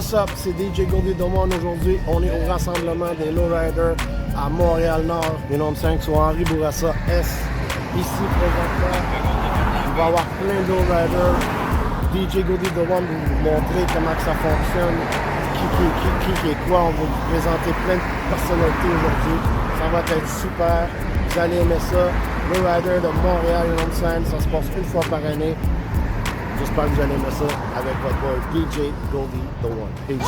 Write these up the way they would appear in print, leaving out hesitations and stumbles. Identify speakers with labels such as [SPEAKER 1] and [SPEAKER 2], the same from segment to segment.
[SPEAKER 1] what's up? C'est DJ Goldie The One aujourd'hui. On est au rassemblement des Lowriders à Montréal-Nord. You know what I'm saying? Sur Henri Bourassa S. Ici, présentement, il va y avoir plein de Lowriders. DJ Goldie The One va vous montrer comment que ça fonctionne, qui est quoi. On va vous présenter plein de personnalités aujourd'hui. Ça va être super. Vous allez aimer ça. Lowrider de Montréal, you know what I'm saying? Ça se passe une fois par année. J'espère que vous allez aimer ça avec votre boy DJ Goldie The One. Peace.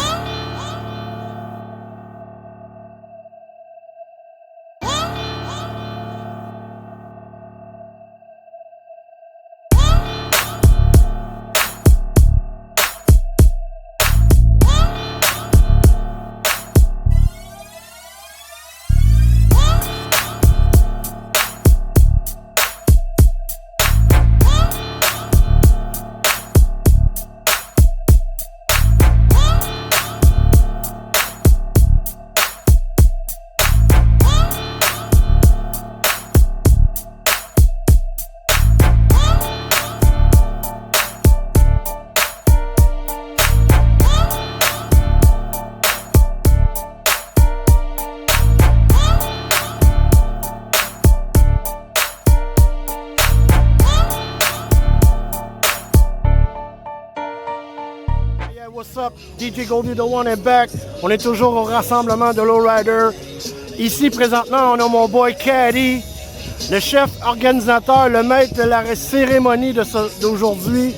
[SPEAKER 1] What's up? DJ Goldie The One est back. On est toujours au rassemblement de Lowrider. Ici, présentement, on a mon boy Caddy, le chef organisateur, le maître de la cérémonie d'aujourd'hui.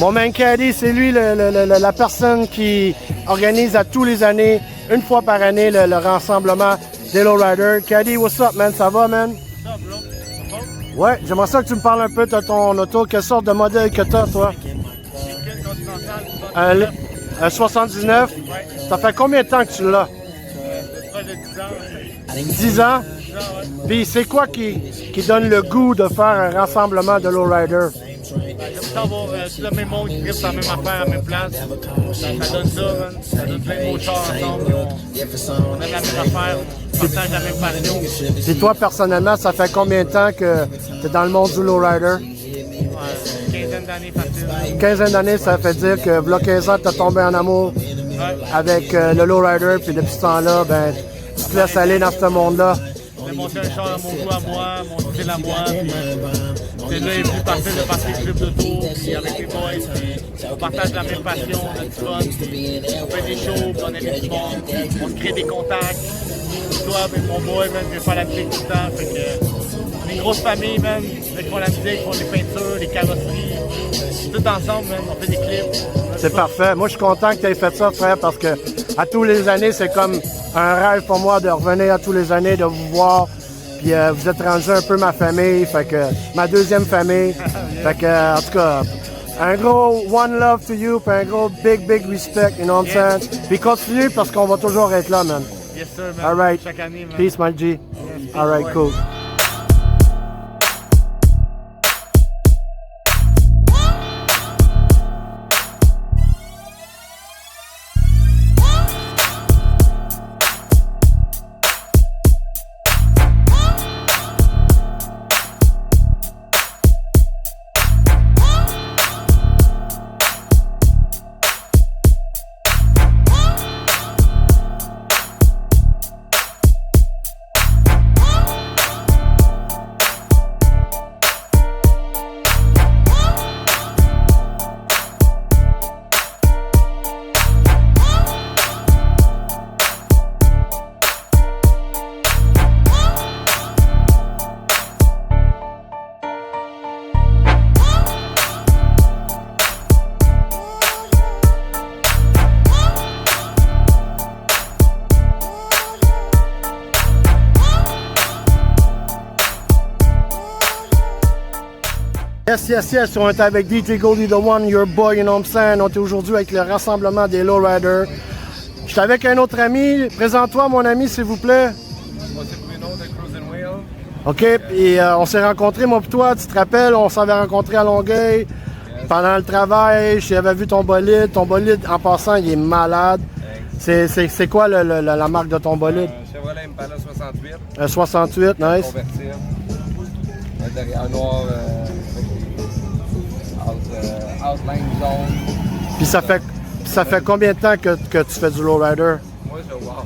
[SPEAKER 1] Mon man Caddy, c'est lui la personne qui organise à tous les années, une fois par année, le rassemblement des Lowrider. Caddy, what's up, man? Ça va, man?
[SPEAKER 2] What's up, bro?
[SPEAKER 1] Ouais, j'aimerais ça que tu me parles un peu de ton auto. Quelle sorte de modèle que t'as, toi? Un 79?
[SPEAKER 2] Ouais.
[SPEAKER 1] Ça fait combien de temps que tu l'as?
[SPEAKER 2] Près de 10 ans.
[SPEAKER 1] 10 ans?
[SPEAKER 2] 10 ans, ouais.
[SPEAKER 1] Puis c'est quoi qui donne le goût de faire un rassemblement de Lowrider?
[SPEAKER 2] Comme ça, tout le même monde qui tripe la même affaire à la même place. Ça donne ça, man. Ça donne plein de beaux chars ensemble. On aime la même affaire. On partage la même passion.
[SPEAKER 1] Et toi, personnellement, ça fait combien de temps que tu es dans le monde du Lowrider?
[SPEAKER 2] Une quinzaine d'années facile.
[SPEAKER 1] Une quinzaine d'années, ça fait dire que, v'là 15 ans, tu as tombé en amour avec le Lowrider. Puis depuis ce temps-là, ben, tu te laisses aller dans ce monde-là.
[SPEAKER 2] J'ai monté un char à mon goût à moi, mon style à moi. C'est là les plus parfait de passer le club d'auto, puis avec les boys. Puis on partage la même passion, on a du fun. On fait des shows, puis on aime du monde. On se crée des contacts. Toi, avec mon boy, man, je vais faire la musique tout le temps. Fait que, on est une grosse famille, man. Ils font la musique, ils font les peintures, les carrosseries. Tout ensemble, man, on fait des clips.
[SPEAKER 1] C'est parfait. Moi, je suis content que tu aies fait ça, frère, parce que à tous les années, c'est comme un rêve pour moi de revenir à tous les années, de vous voir. Puis vous êtes rendu un peu ma famille, fait que ma deuxième famille. Fait que, en tout cas, un gros one love to you, puis un gros big respect, you know what I'm saying? Puis continue parce qu'on va toujours être là, man.
[SPEAKER 2] Yes, sir, man.
[SPEAKER 1] All right.
[SPEAKER 2] Chaque année, man.
[SPEAKER 1] Peace, my G.
[SPEAKER 2] Yes,
[SPEAKER 1] All right,
[SPEAKER 2] boy.
[SPEAKER 1] cool. Yes, on est avec DJ Goldie The One, your boy, you know what I'm saying? On est aujourd'hui avec le rassemblement des Lowriders. Je suis avec un autre ami. Présente-toi, mon ami, s'il vous plaît.
[SPEAKER 3] Moi, c'est Bruno de Cruising Wheel.
[SPEAKER 1] OK, puis on s'est rencontrés, moi et toi, tu te rappelles, on s'avait rencontrés à Longueuil. Pendant le travail, j'avais vu ton bolide. Ton bolide, en passant, il est malade. C'est quoi la marque de ton bolide?
[SPEAKER 3] Chevrolet Impala 68.
[SPEAKER 1] Un 68, nice.
[SPEAKER 3] Convertible. Derrière noir avec des outline zone.
[SPEAKER 1] Puis ça fait Ça fait combien de temps que tu fais du lowrider?
[SPEAKER 3] Moi, moi,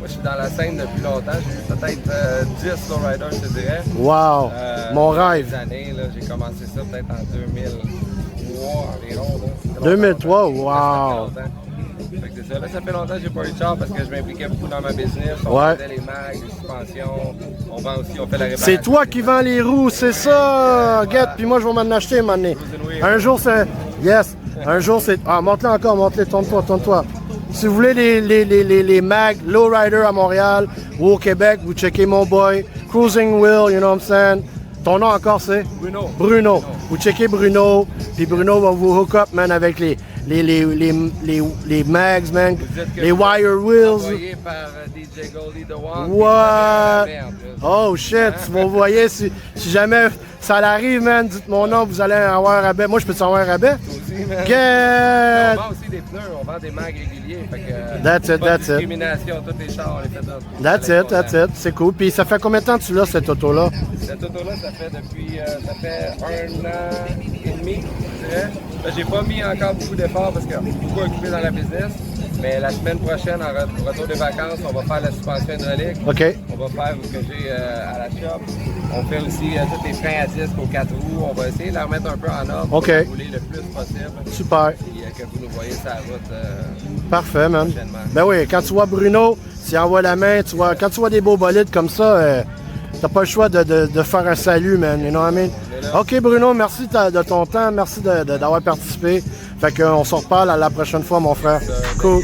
[SPEAKER 3] je suis dans la scène depuis longtemps. J'ai eu peut-être 10 lowriders, je te dirais.
[SPEAKER 1] Wow! Mon rêve!
[SPEAKER 3] Des années, là, j'ai commencé ça peut-être en 2003 environ. Là.
[SPEAKER 1] 2003, wow!
[SPEAKER 3] Fait que c'est ça. Là, ça fait longtemps que j'ai pas eu de char parce que je m'impliquais beaucoup dans ma business. On vendait les mags, les suspensions. On vend aussi, on fait la réparation.
[SPEAKER 1] C'est toi qui vends les roues, c'est ça! Get, puis moi je vais m'en acheter, man. Un jour c'est. Yes! Un jour c'est. Ah, monte-le encore, monte-le, tourne-toi. Si vous voulez les mags, lowrider à Montréal ou au Québec, vous checkez mon boy, Cruising Will, you know what I'm saying? Ton nom encore c'est? Bruno. Vous checkez Bruno, puis Bruno va vous hook up, man, avec les mags, man, les wire wheels.
[SPEAKER 3] Envoyé par DJ Goldie The One.
[SPEAKER 1] What? Oh shit, vous voyez, si jamais ça arrive, man, dites mon nom, vous allez avoir un rabais. Moi, je peux avoir un rabais?
[SPEAKER 3] Aussi, man.
[SPEAKER 1] Get!
[SPEAKER 3] On vend aussi des pneus, on vend des mags réguliers. Fait que,
[SPEAKER 1] That's it,
[SPEAKER 3] pas
[SPEAKER 1] that's
[SPEAKER 3] de
[SPEAKER 1] it.
[SPEAKER 3] discrimination, tous les chars, on les fait dans.
[SPEAKER 1] That's it. C'est cool. Puis ça fait combien de temps que tu l'as, cette auto-là?
[SPEAKER 3] Cette auto-là, ça fait depuis ça fait 1 an et demi, je dirais. Là, j'ai pas mis encore beaucoup d'efforts parce que je suis beaucoup occupé dans la business. Mais la semaine prochaine, en retour des vacances, on va faire la suspension hydraulique.
[SPEAKER 1] OK.
[SPEAKER 3] On va faire ce que j'ai à la shop. On fait aussi tous les freins à disque aux 4 roues. On va essayer de la remettre un peu en ordre
[SPEAKER 1] OK.
[SPEAKER 3] pour rouler le plus possible.
[SPEAKER 1] Super.
[SPEAKER 3] Et que vous nous voyez sur la route
[SPEAKER 1] Parfait, man.
[SPEAKER 3] prochainement.
[SPEAKER 1] Ben oui, quand tu vois Bruno, s'il envoie la main, quand tu vois des beaux bolides comme ça, t'as pas le choix de faire un salut, man. You know what I mean? OK, Bruno, merci de ton temps. Merci d'avoir participé. Fait qu'on se reparle à la prochaine fois, mon frère. Cool.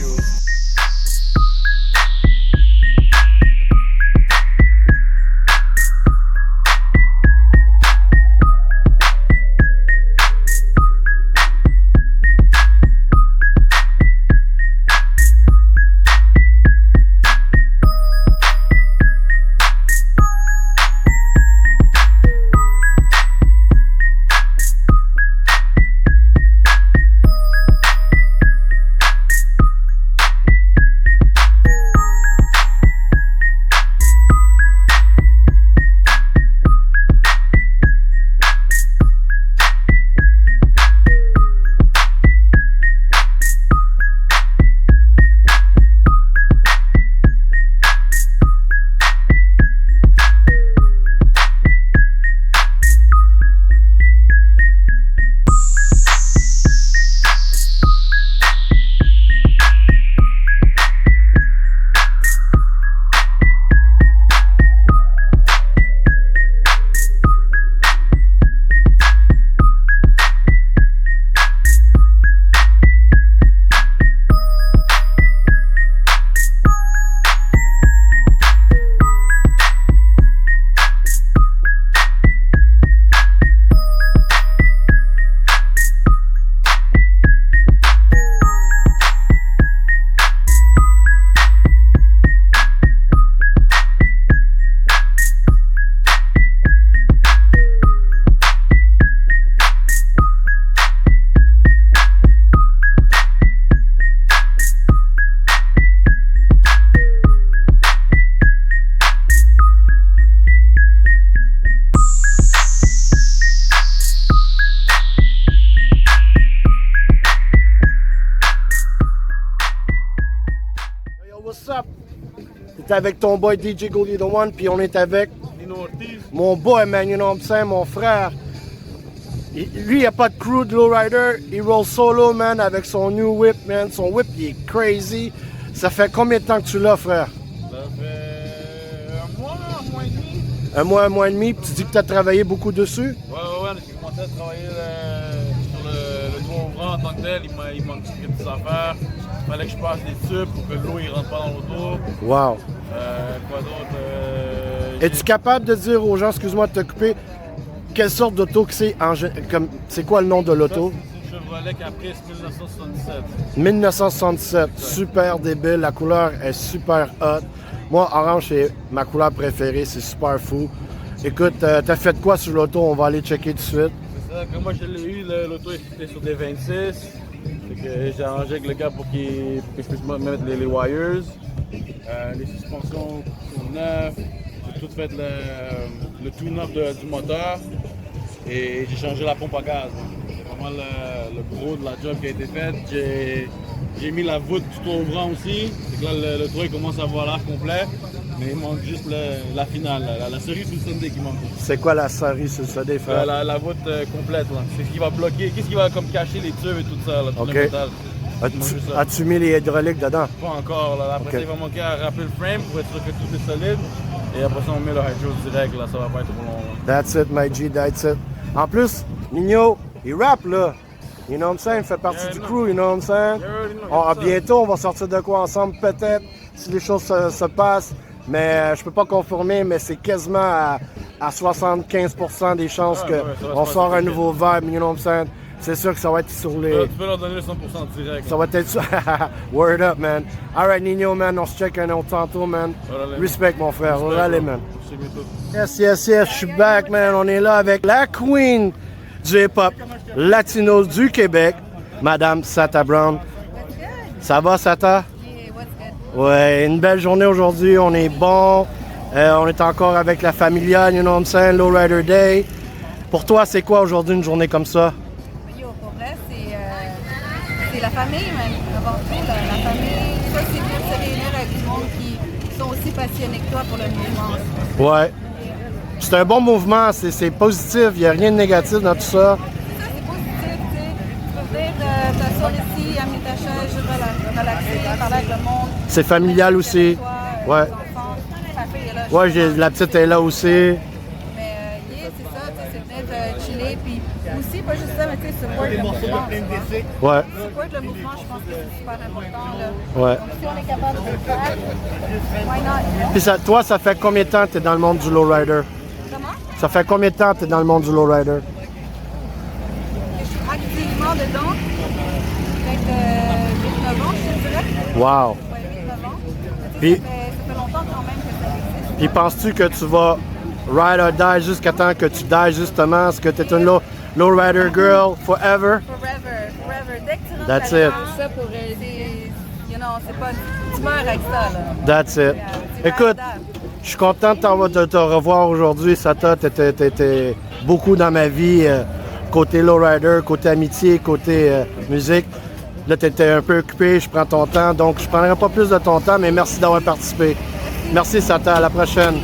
[SPEAKER 1] What's up? T'es avec ton boy DJ Goldie The One, puis on est avec mon boy, man, you know what I'm saying, mon frère. Lui, il a pas de crew de lowrider, il roll solo, man, avec son new whip, man. Son whip, il est crazy. Ça fait combien de temps que tu l'as, frère?
[SPEAKER 2] Ça fait un mois et demi.
[SPEAKER 1] Un mois et demi, puis tu dis que tu as travaillé beaucoup dessus?
[SPEAKER 2] Ouais, j'ai commencé à travailler sur le toit ouvrant en tant que tel. Il manque quelques petites affaires. Il fallait que je passe les tubes pour que l'eau ne rentre pas dans l'auto.
[SPEAKER 1] Wow.
[SPEAKER 2] Quoi d'autre?
[SPEAKER 1] Es-tu capable de dire aux gens, excuse-moi de te couper, quelle sorte d'auto que c'est? C'est quoi le nom de l'auto?
[SPEAKER 2] C'est une Chevrolet Caprice 1977.
[SPEAKER 1] 1967, super débile, la couleur est super hot. Moi, orange, c'est ma couleur préférée, c'est super fou. Écoute, t'as fait quoi sur l'auto? On va aller checker tout de suite.
[SPEAKER 2] C'est ça, comme moi je l'ai eu, l'auto était sur des 26. Fait que j'ai arrangé avec le gars pour que je puisse mettre les wires. Les suspensions sont neuves. J'ai tout fait le tune-up du moteur. Et j'ai changé la pompe à gaz. C'est vraiment le gros de la job qui a été faite.
[SPEAKER 4] J'ai mis la voûte tout ouvrant aussi. Donc là, le toit commence à avoir l'air complet. Mais il manque juste la finale, la cerise sur le sundae qui manque.
[SPEAKER 1] C'est quoi la cerise sur le sundae, frère?
[SPEAKER 4] La voûte complète, là. C'est ce qui va bloquer, qu'est-ce qui va comme cacher les tubes et tout ça, là, tout
[SPEAKER 1] Ok.
[SPEAKER 4] le métal.
[SPEAKER 1] As-tu mis les hydrauliques dedans?
[SPEAKER 4] Pas encore, là. Après
[SPEAKER 1] Ok.
[SPEAKER 4] ça, il va manquer à râper le frame pour être sûr que tout est solide. Et après ça, on met le hydro direct, là. Ça va pas être trop long, là.
[SPEAKER 1] That's it, my G, that's it. En plus, Nino, il rappe, là. You know what I'm saying? Il fait partie
[SPEAKER 4] Yeah,
[SPEAKER 1] du
[SPEAKER 4] no.
[SPEAKER 1] crew, you know what I'm saying?
[SPEAKER 4] You already know, yes, sir.
[SPEAKER 1] Bientôt, on va sortir de quoi ensemble, peut-être, si les choses se passent. Mais je peux pas confirmer, mais c'est quasiment à 75% des chances
[SPEAKER 4] Ouais, ouais, ça va
[SPEAKER 1] qu'on
[SPEAKER 4] se
[SPEAKER 1] sort
[SPEAKER 4] passer
[SPEAKER 1] un nouveau vibe, you know what I'm saying? C'est sûr que ça va être sur les...
[SPEAKER 4] Tu peux leur donner le 100% direct.
[SPEAKER 1] Ça va être sur... Word up, man. Alright, Nino, man, on se check un autre tantôt, man.
[SPEAKER 4] Alright,
[SPEAKER 1] Respect, mon frère.
[SPEAKER 4] Respect,
[SPEAKER 1] Allez,
[SPEAKER 4] bro.
[SPEAKER 1] man.
[SPEAKER 4] C'est bientôt.
[SPEAKER 1] Yes, je suis back, man. On est là avec la queen du hip-hop latino du Québec, Madame Sata Brown. Ça va, Sata?
[SPEAKER 5] Hey, what's good?
[SPEAKER 1] Ouais, une belle journée aujourd'hui. On est bon. On est encore avec la familiale, you know what I'm saying? Lowrider Day. Pour toi, c'est quoi aujourd'hui une journée comme ça?
[SPEAKER 5] Yo, pour vrai, c'est la famille, même, avant tout. La famille, ça, c'est pour se réunir avec du monde qui sont aussi passionnés que toi pour le mouvement.
[SPEAKER 1] Ouais. C'est un bon mouvement, c'est positif, il n'y a rien de négatif dans tout ça.
[SPEAKER 5] C'est ça, c'est positif, tu sais. Tu peux venir t'asseoir ici, amener ta chaise, relaxer, parler avec le monde.
[SPEAKER 1] C'est familial aussi. Ouais.
[SPEAKER 5] Les enfants, ta fille est là.
[SPEAKER 1] Ouais, la petite est là aussi.
[SPEAKER 5] Mais c'est ça, tu sais, c'est venir chiller. Puis aussi, pas juste ça, mais tu sais, support le mouvement. Tu vois.
[SPEAKER 1] Ouais,
[SPEAKER 5] Support le mouvement, je pense que c'est super important. Là.
[SPEAKER 1] ouais.
[SPEAKER 5] Donc, si on est capable de le faire, why not?
[SPEAKER 1] Puis toi, ça fait combien de temps que tu es dans le monde du lowrider?
[SPEAKER 5] Comment?
[SPEAKER 1] Ça fait combien de temps que tu es dans le monde du lowrider?
[SPEAKER 5] Je suis activement dedans. Peut-être 8-9 ans, je te dirais.
[SPEAKER 1] Wow.
[SPEAKER 5] Ouais, 8-9 ans.
[SPEAKER 1] Puis-
[SPEAKER 5] Ça fait longtemps quand même que ça existe.
[SPEAKER 1] Puis penses-tu que tu vas ride or die jusqu'à temps que tu dies justement? Est-ce que tu es une lowrider girl forever?
[SPEAKER 5] Forever. Dès que tu rentres
[SPEAKER 1] That's
[SPEAKER 5] là-dedans,
[SPEAKER 1] it.
[SPEAKER 5] ça pour c'est pas... Tu meurs avec ça, là.
[SPEAKER 1] That's it.
[SPEAKER 5] C'est
[SPEAKER 1] Écoute,
[SPEAKER 5] validable.
[SPEAKER 1] je suis content de te revoir aujourd'hui, Sata. T'étais beaucoup dans ma vie, côté lowrider, côté amitié, côté musique. Là, t'étais un peu occupé, je prends ton temps, donc je prendrai pas plus de ton temps, mais merci d'avoir participé. Merci, Sata. À la prochaine.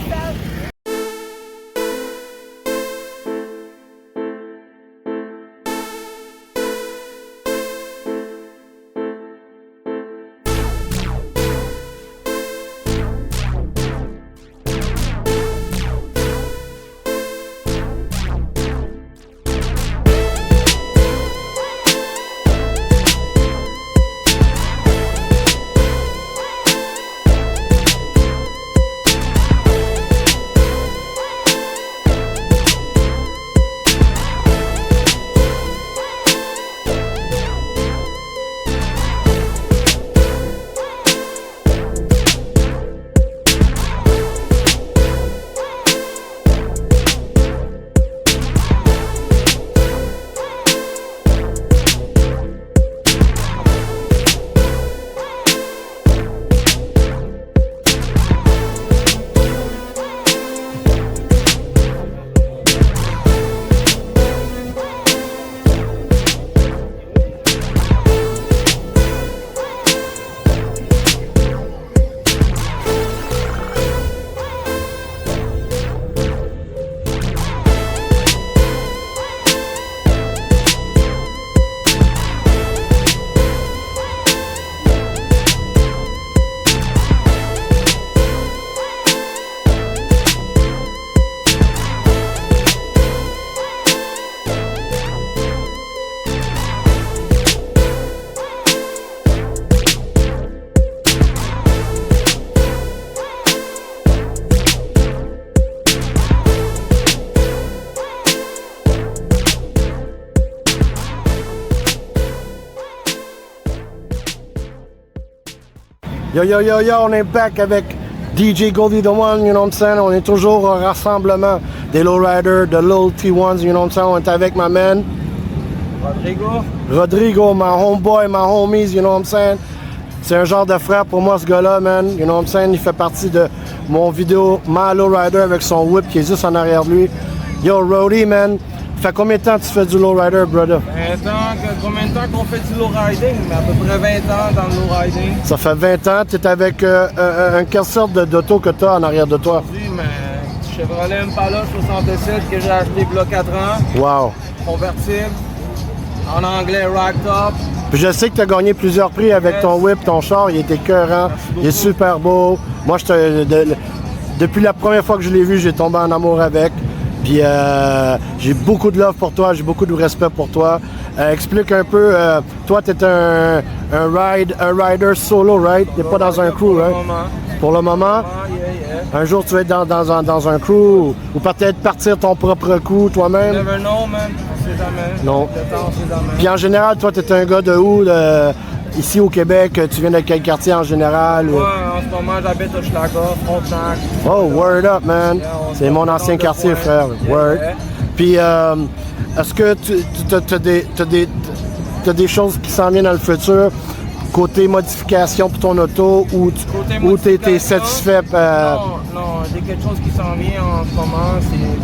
[SPEAKER 1] Yo, on est back avec DJ Goldie the One, you know what I'm saying? On est toujours au rassemblement des lowriders, de Lil T1s, you know what I'm saying? On est avec ma man. Rodrigo, my homeboy, my homies, you know what I'm saying? C'est un genre de frère pour moi, ce gars-là, man. You know what I'm saying? Il fait partie de mon vidéo My Lowrider avec son whip qui est juste en arrière de lui. Yo, Roddy, man, fait combien de temps que tu fais du lowrider, brother?
[SPEAKER 3] 20 ans, combien de temps qu'on fait du lowriding? Mais à peu près 20 ans dans le lowriding.
[SPEAKER 1] Ça fait 20 ans. Tu es avec quelle sorte d'auto que tu as en arrière de toi?
[SPEAKER 3] Oui, mais Chevrolet Impala 67 que j'ai acheté il y a 4 ans.
[SPEAKER 1] Wow.
[SPEAKER 3] Convertible. En anglais, ragtop.
[SPEAKER 1] Puis je sais que tu as gagné plusieurs prix avec ton whip, ton char. Il était écœurant. Il est super beau. Moi, depuis la première fois que je l'ai vu, j'ai tombé en amour avec. Puis j'ai beaucoup de love pour toi, j'ai beaucoup de respect pour toi. Explique un peu, toi tu es un rider solo, right? Tu n'es pas dans un crew, right? Pour le moment. Un jour tu vas être dans un crew ou peut-être partir ton propre crew toi-même.
[SPEAKER 3] Never know, man. On sait jamais.
[SPEAKER 1] Non.
[SPEAKER 3] On sait jamais.
[SPEAKER 1] Puis en général, toi tu es un gars de où? Ici au Québec, tu viens de quel quartier en général?
[SPEAKER 3] Ouais, en ce moment j'habite au Schlager, Frontenac.
[SPEAKER 1] Oh, word up, man! C'est mon ancien quartier, frère. Word. Puis, est-ce que tu as des choses qui s'en viennent dans le futur, côté modification pour ton auto, ou tu es satisfait?
[SPEAKER 3] Non, il y a quelque chose qui s'en vient en ce moment, c'est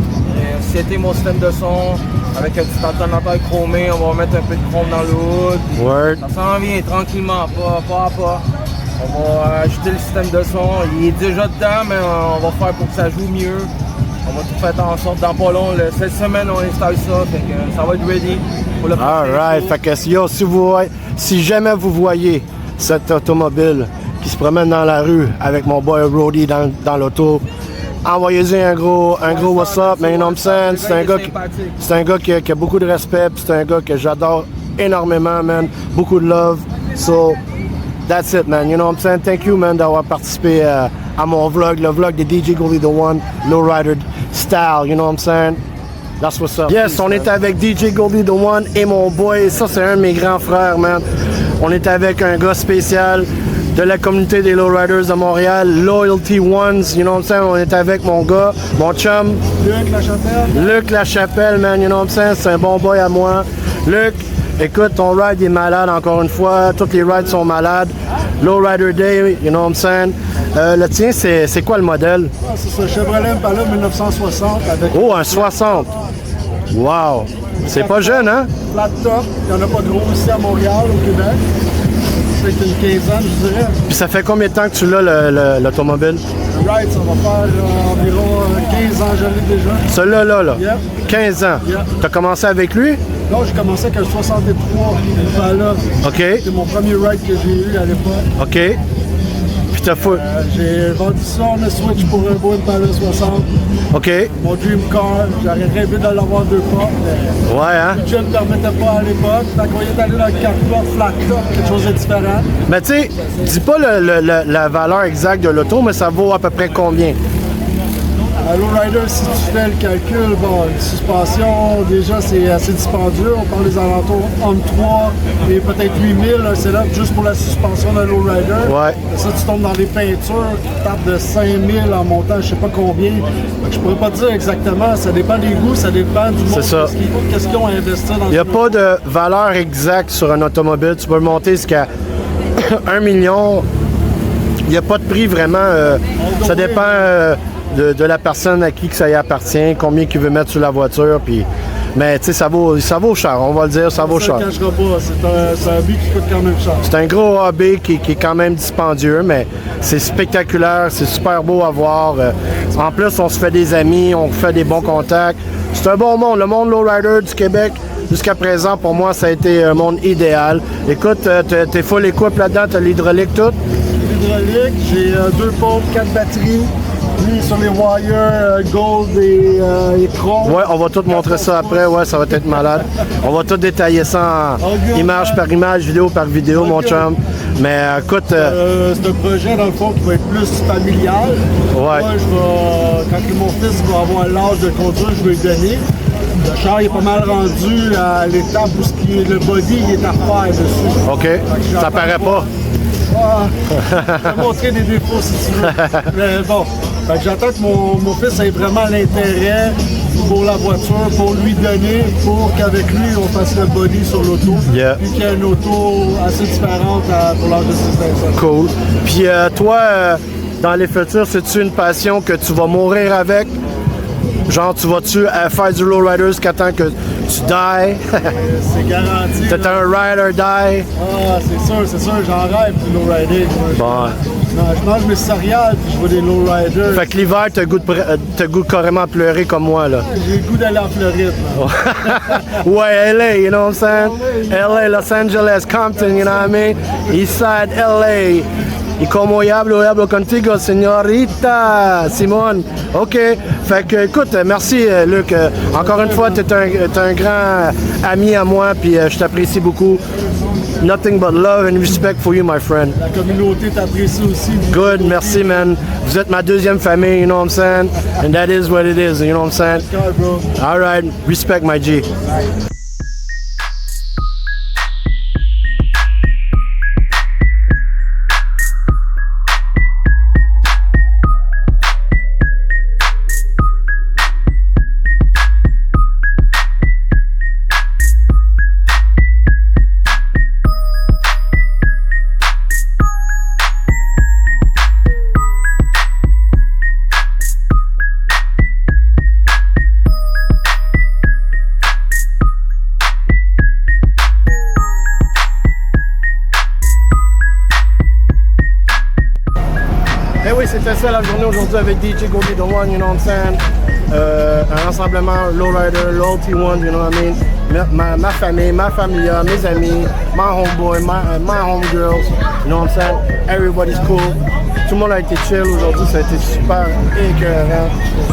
[SPEAKER 3] c'était mon système de son avec un petit alternateur chromé, on va mettre un peu de chrome dans le hood.
[SPEAKER 1] Word.
[SPEAKER 3] Ça s'en vient tranquillement, pas à pas. On va ajouter le système de son, il est déjà dedans, mais on va faire pour que ça joue mieux. On va tout faire en sorte, dans pas long, cette semaine on installe ça, fait que ça va être ready pour le
[SPEAKER 1] Alright, fait que yo, si jamais vous voyez cette automobile qui se promène dans la rue avec mon boy Roddy dans l'auto, envoyez-y un gros what's up, man, you know what I'm saying? C'est un gars qui a beaucoup de respect, puis c'est un gars que j'adore énormément, man. Beaucoup de love. So, that's it, man. You know what I'm saying? Thank you, man, d'avoir participé à mon vlog, le vlog de DJ Goldie The One, Lowrider Style, you know what I'm saying? That's what's up. Yes, on est avec DJ Goldie The One et mon boy. Ça, c'est un de mes grands frères, man. On est avec un gars spécial de la communauté des Lowriders de Montréal, Loyalty Ones, you know what I'm saying? On est avec mon gars, mon chum. Luc Lachapelle, man, you know what I'm saying? C'est un bon boy à moi. Luc, écoute, ton ride est malade encore une fois. Tous les rides sont malades. Lowrider Day, you know what I'm saying? Le tien, c'est quoi le modèle?
[SPEAKER 6] Ah, c'est ça, Chevrolet Impala 1960 avec...
[SPEAKER 1] Oh, un 60! Wow! C'est pas jeune, hein?
[SPEAKER 6] Flat top, il n'y en a pas de gros ici à Montréal, au Québec. C'est une quinzaine, je dirais.
[SPEAKER 1] Puis ça fait combien de temps que tu l'as, l'automobile?
[SPEAKER 6] Le ride, ça va faire environ 15 ans, je l'ai déjà.
[SPEAKER 1] Celui-là, là?
[SPEAKER 6] Yep.
[SPEAKER 1] 15 ans.
[SPEAKER 6] Yep.
[SPEAKER 1] T'as commencé avec lui?
[SPEAKER 6] Non, j'ai commencé avec un 63 Impala.
[SPEAKER 1] OK.
[SPEAKER 6] C'est mon premier ride que j'ai eu à l'époque.
[SPEAKER 1] OK. Puis t'as fou.
[SPEAKER 6] J'ai vendu ça, on a switch pour un beau Impala 60.
[SPEAKER 1] OK.
[SPEAKER 6] Mon dream car, j'aurais rêvé de l'avoir deux portes.
[SPEAKER 1] Ouais, hein?
[SPEAKER 6] Le budget ne me permettait pas à l'époque. Fait qu'on est allé dans le 4 portes flat top, quelque chose de différent.
[SPEAKER 1] Mais tu sais, dis pas la valeur exacte de l'auto, mais ça vaut à peu près combien?
[SPEAKER 6] À Lowrider, si tu fais le calcul, bon, une suspension, déjà, c'est assez dispendieux. On parle des alentours entre 3 et peut-être 8000, c'est là juste pour la suspension d'un Lowrider.
[SPEAKER 1] Ouais.
[SPEAKER 6] Ça, tu tombes dans des peintures qui tapent de 5000 en montant, je sais pas combien. Donc, je pourrais pas te dire exactement. Ça dépend des goûts, ça dépend du monde.
[SPEAKER 1] C'est ça.
[SPEAKER 6] Qu'est-ce qu'ils ont investi dans
[SPEAKER 1] Il n'y a pas de valeur exacte sur un automobile. Tu peux le monter jusqu'à 1 million. Il n'y a pas de prix vraiment. Ça dépend de la personne à qui que ça y appartient, combien qu'il veut mettre sur la voiture. Puis, mais tu sais, ça vaut cher, on va le dire, ça vaut cher.
[SPEAKER 6] Ça ne cachera pas, c'est un hobby qui coûte quand même cher.
[SPEAKER 1] C'est un gros hobby qui est quand même dispendieux, mais c'est spectaculaire, c'est super beau à voir. En plus, on se fait des amis, on fait des bons contacts. C'est un bon monde. Le monde lowrider du Québec, jusqu'à présent, pour moi, ça a été un monde idéal. Écoute, t'es full équipe là-dedans, t'as l'hydraulique tout?
[SPEAKER 6] L'hydraulique, j'ai 2 pompes, 4 batteries. Mis sur les wires gold et chrome.
[SPEAKER 1] Ouais, on va tout montrer ça après, ouais, ça va être malade. On va tout détailler ça en image par image, vidéo par vidéo, mon chum. Mais écoute...
[SPEAKER 6] c'est un projet, dans le fond, qui va être plus familial.
[SPEAKER 1] Ouais.
[SPEAKER 6] Moi, quand mon fils va avoir l'âge de conduire, je vais lui donner. Le char est pas mal rendu à l'étape où le body il est à refaire dessus.
[SPEAKER 1] OK, ça paraît pas.
[SPEAKER 6] Je vais montrer des défauts si tu veux. Mais bon, j'attends que mon fils ait vraiment l'intérêt pour la voiture, pour lui donner, pour qu'avec lui, on fasse le body sur l'auto.
[SPEAKER 1] Yeah.
[SPEAKER 6] Puis qu'il y ait une auto assez différente pour l'âge de 6 personnes.
[SPEAKER 1] Cool. Puis toi, dans les futurs, c'est-tu une passion que tu vas mourir avec? Genre, tu vas-tu faire du lowrider jusqu'à temps que tu die?
[SPEAKER 6] C'est garanti.
[SPEAKER 1] T'es un ride or die?
[SPEAKER 6] Ah, c'est sûr, j'en rêve du lowrider.
[SPEAKER 1] Bon.
[SPEAKER 6] Non, je mange mes céréales puis je vois des lowriders.
[SPEAKER 1] Fait que l'hiver, t'as le goût carrément à pleurer comme moi, là.
[SPEAKER 6] J'ai le goût d'aller en Floride.
[SPEAKER 1] Ouais, LA, you know what I'm saying? LA, Los Angeles, Compton, you know what I mean? Eastside, LA. Y como yo hablo contigo, señorita Simone. OK. Fait que, écoute, merci, Luc. Encore une fois, t'es un grand ami à moi, puis je t'apprécie beaucoup. Nothing but love and respect for you, my friend.
[SPEAKER 6] La communauté t'apprécie aussi.
[SPEAKER 1] Good, merci, man. Vous êtes ma deuxième famille, you know what I'm saying? And that is what it is, you know what I'm saying?
[SPEAKER 6] D'accord, bro.
[SPEAKER 1] All right, respect, my G. Eh oui, c'était ça la journée aujourd'hui avec DJ Goldie The One, you know what I'm saying? Un rassemblement lowrider, loyalty one, you know what I mean? Ma famille, ma familia, mes amis, my homeboy, my homegirls, you know what I'm saying? Everybody's cool. Tout le monde a été chill aujourd'hui, ça a été super écœurant.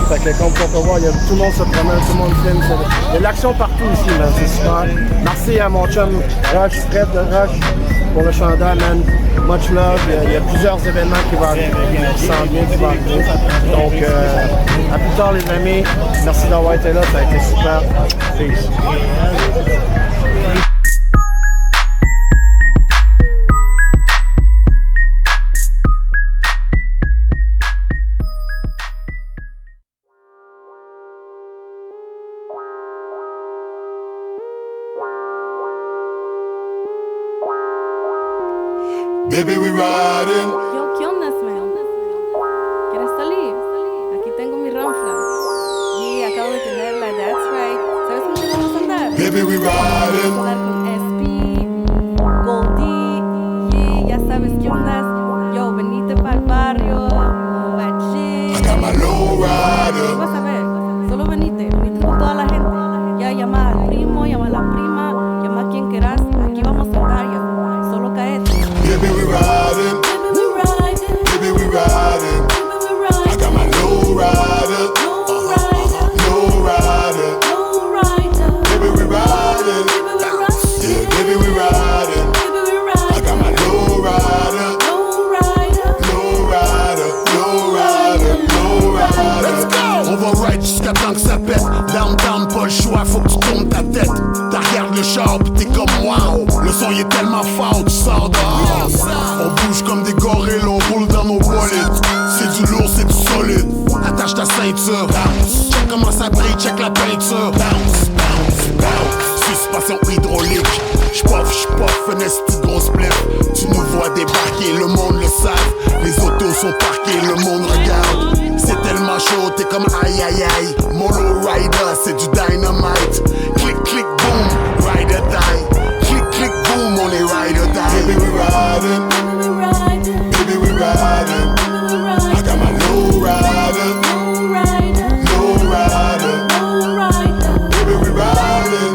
[SPEAKER 1] Fait que comme on peut voir, tout le monde se promène, tout le monde filme. Il y a de l'action partout ici, man, c'est super. Merci à mon chum Rush, Fred de Rush, pour le chandail, man. Much love. Il y a plusieurs événements qui vont arriver, qui s'en viennent, qui vont arriver. Donc, à plus tard, les amis. Merci d'avoir été là, ça a été super. Peace.
[SPEAKER 7] Baby, we riding.
[SPEAKER 5] Yo, ¿qué onda, man? ¿Quieres salir? Aquí tengo mi ronfla. Y acabo de tenerla, that's right. ¿Sabes con quién vamos a andar?
[SPEAKER 7] Baby, we riding.
[SPEAKER 5] Vamos a andar con SP, Goldie, ya sabes qué ondas. Yo, venite pa'l barrio,
[SPEAKER 7] I got my low rider.
[SPEAKER 5] vas a ver, solo venite con toda la gente. Ya llama al primo, llama a la prima, llama a quien quieras. Aquí vamos a andar, ya. Solo caete.
[SPEAKER 7] Baby, we riding. Baby, we riding. I got my low rider. Low rider. Baby, we riding. Yeah, baby, we riding. I got my low rider. Low rider. Low rider. Low rider. Let's go. On va ride jusqu'à temps que ça pète. Downtown, pas le choix, faut que tu tournes ta tête. T'as regardes le char pis t'es comme wow. Le son il est tellement fort, tu sors dehors. On bouge comme des gorilles, on roule dans nos bolides. C'est du lourd, c'est du solide. Attache ta ceinture. Bounce. Check comment ça brille, check la peinture. Bounce, bounce, bounce. Suspension hydraulique. J'poff, un esti de grosse spliff. Tu nous vois débarquer, le monde le savent. Les autos sont parquées, le monde regarde. C'est tellement chaud, t'es comme aïe aïe aïe. Mono rider, c'est du dynamite. Click, click, boom, ride or die. Click, click, boom, on est ride or die. Baby, we riding. Baby, we riding. I got my low rider. Low rider. Baby, we riding.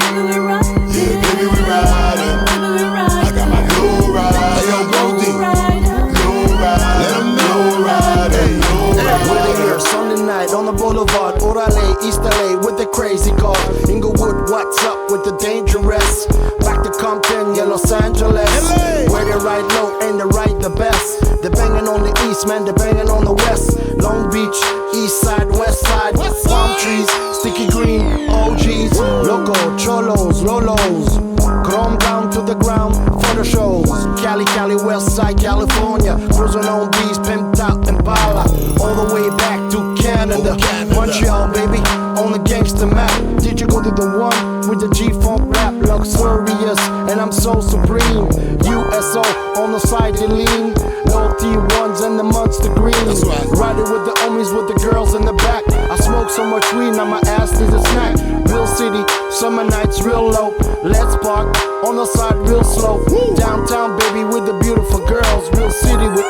[SPEAKER 7] Yeah, baby, we riding. I got my low rider. Hey, yo, Goldie. Low rider. Let 'em know. Low rider.
[SPEAKER 1] We're here Sunday night on the boulevard, Orale, East LA with the crazy car. Inglewood, what's up with the dangerous? Back to Compton, yeah, Los Angeles. Where they ride low and they ride the best. They're banging on the east, man, they're banging on the west. Long Beach, east side, west side. Palm trees, sticky green, OGs. Loco, cholos, lolos. Chrome down to the ground for the shows. Cali, west side, California. Cruising on these pimped out Impala. All the way back to Canada. Montreal, baby, on the gangster map. Did you go to the one with the G-Funk rap? Luxurious, and I'm so supreme. USO on the side, they lean. No T1s and the monster green. Riding with the homies, with the girls in the back. I smoke so much weed, I'm summer nights real low. Let's park on the side real slow. Downtown, baby, with the beautiful girls. Real city with